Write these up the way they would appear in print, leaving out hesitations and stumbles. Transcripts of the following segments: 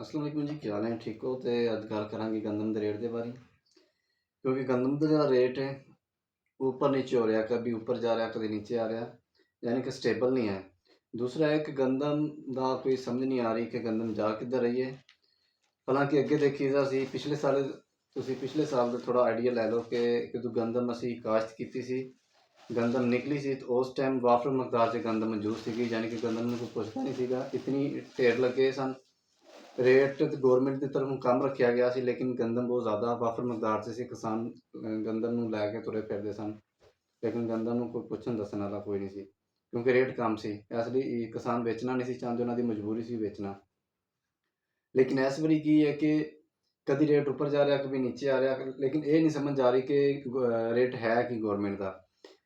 अस्सलाम वालेकुम जी, क्या हाल है? ठीक हो? तो अज गल करांगे गंदम के रेट के बारे, क्योंकि गंदम का जो रेट है ऊपर नीचे हो रहा, कभी ऊपर जा रहा कभी नीचे आ रहा, यानी कि स्टेबल नहीं है। दूसरा है कि गंदम का कोई समझ नहीं आ रही कि गंदम जा किधर रही है। हालांकि अगे देखीदा सी पिछले साल, पिछले साल का थोड़ा आइडिया लै लो कि जो गंदम असी काश्त की सी, गंदम निकली सी तो उस टाइम वाफर मकदार से गंदम मौजूद सी, यानी कि गंदम में कोई पुछता नहीं सीगा, इतनी ढेर लगे सन। रेट तो गौरमेंट की तरफों कम रखा गया सी, लेकिन गंदम बहुत ज़्यादा वाफर मकदार से सी। किसान गंदम नूं लैके तुरे फिरदे सन, लेकिन गंदम नूं कोई पुछन दस्सण वाला कोई नहीं सी, क्योंकि रेट कम सी। इसलिए किसान बेचना नहीं सी चाहते, उन्होंने मजबूरी सी बेचना। लेकिन इस बारी की है कि कभी रेट ऊपर जा रहा कभी नीचे आ रहा, लेकिन ये नहीं समझ आ रही कि रेट है कि गौरमेंट का।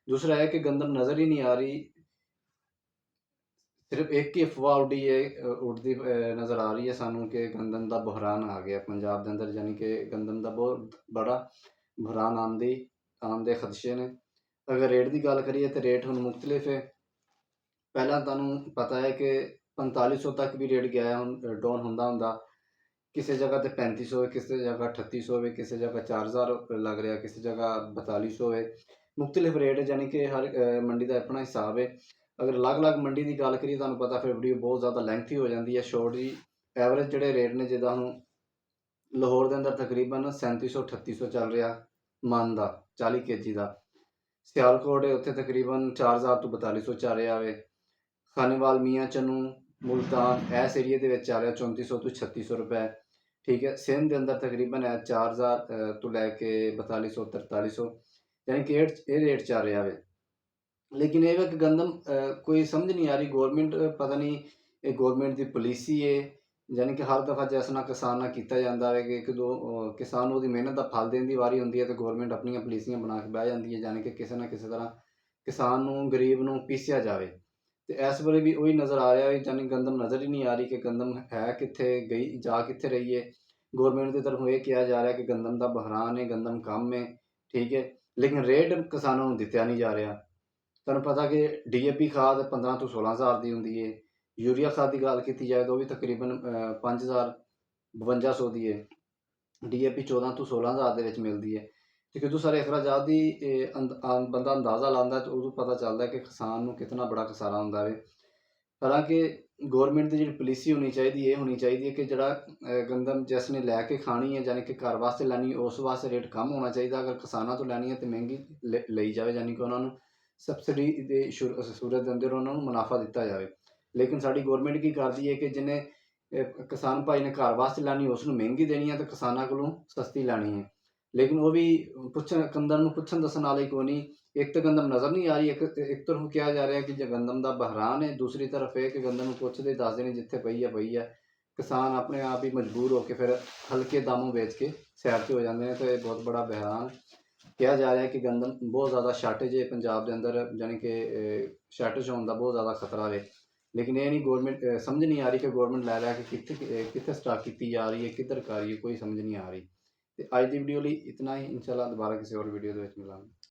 दूसरा है कि गंदम नज़र ही नहीं आ रही, सिर्फ एक ही अफवाह उड़ी है, उड़ती नज़र आ रही है सानू कि गंदम का बहरान आ गया पंजाब के अंदर, यानी कि गंदम का बहुत बड़ा बहरान आने के खदशे ने। अगर रेट की गल करिए तो रेट हुण मुख्तलिफ है। पहला तुहानू पता है कि 4500 तक भी रेट गया है डाउन होंदा होंदा, किसी जगह तो 3500 है, किसी जगह 3800 है, किसी जगह 4000 लग रहा, किसी जगह 4200 है। मुख्तलिफ रेट है, यानी कि हर मंडी का अपना हिसाब है। अगर अलग अलग मंडी की गल करिए तुहानू पता फिर वीडियो बहुत ज़्यादा लेंथी हो जाती है। शॉर्ट जी एवरेज जोड़े रेट ने, जिदा हुण लाहौर के अंदर तकरीबन 3700 3800 चल रहा मन का 40 kg का। सियालकोट है उत्थे तकरीबन 4000 तो 4200 चल रहा है। खानेवाल मियाँ चनू मुल्तान इस एरिए के चल रहा 3400 तो 3600 रुपए। ठीक है, सिंध के अंदर तकरीबन है 4000 तो लैके 4200 4300, यानी कि ये रेट चल रहा है। लेकिन ये है कि गंदम कोई समझ नहीं आ रही, गौरमेंट पता नहीं ये गौरमेंट की पॉलिसी है, यानी कि हर दफ़ा जिस ना किसान ना किया जाता है कि जो किसान वो मेहनत का फल देने की वारी होंगी है तो गौरमेंट अपन पॉलिसियां बना के बह जाती है, यानी कि किसी ना किसी तरह किसान नूं गरीब नूं पीसिया जाए। तो इस बारे भी वही नज़र आ रहा है, यानी गंदम नज़र ही नहीं आ रही कि गंदम है कित्थे गई, जा कित्थे रही है। गौरमेंट की तरफों ये कहा जा रहा है कि गंदम का बहरान है, गंदम कम है, ठीक है, लेकिन रेट किसानों को दिता नहीं जा रहा। तुहानू पता कि DAP खाद 15 तो 16,000 की होंगी है। यूरिया खाद की गल की जाए तो भी तकरीबन 5000 5200 की है। DAP 14 तो 16,000 के मिलती है। तो जो सारे अखराजात की बंदा अंदाज़ा लाता है तो उदों पता चलता है कि किसान को कितना बड़ा खसारा होंदा है। हालांकि गौरमेंट की जी पॉलिसी होनी चाहिए, ये होनी चाहिए कि जरा गंदम जिसने लैके खानी है, यानी कि घर वास्ते लैनी है, उस वास्ते रेट कम होना चाहिए। अगर किसानों तो लैनी है तो महंगी लई जाए, यानी कि उन्होंने सबसिडी की सूरत के अंदर उन्होंने मुनाफा दिता जाए। लेकिन साड़ी गौरमेंट की करती है कि जिन्हें किसान भाई ने घर वास्ते लैनी उसनों महंगी देनी है तो किसानों को सस्ती लैनी है। लेकिन वो भी पुछन गंदम पुछन दसन वाले को नहीं। एक तो गंदम नज़र नहीं आ रही, एक तरफ कहा जा रहा है कि जो गंदम का बहरान है, दूसरी तरफ है कि गंदम पुछते दसते नहीं जिथे पई है। किसान अपने आप ही मजबूर होकर फिर हल्के दामों बेच के सैर से हो जाते हैं। तो ये बहुत बड़ा बहरान कहा जा रहा है कि गंदम बहुत ज़्यादा शार्टेज है पंजाब के अंदर, यानी कि शार्टेज होने का बहुत ज़्यादा खतरा है। लेकिन ये नहीं गौरमेंट समझ नहीं आ रही कि गौरमेंट लै लैके कित्थे स्टाक की जा रही है, किधर कर रही है, कोई समझ नहीं आ रही। तो अज की वीडियो लिए इतना ही, इंशाल्लाह दोबारा किसी और वीडियो मिलांगे।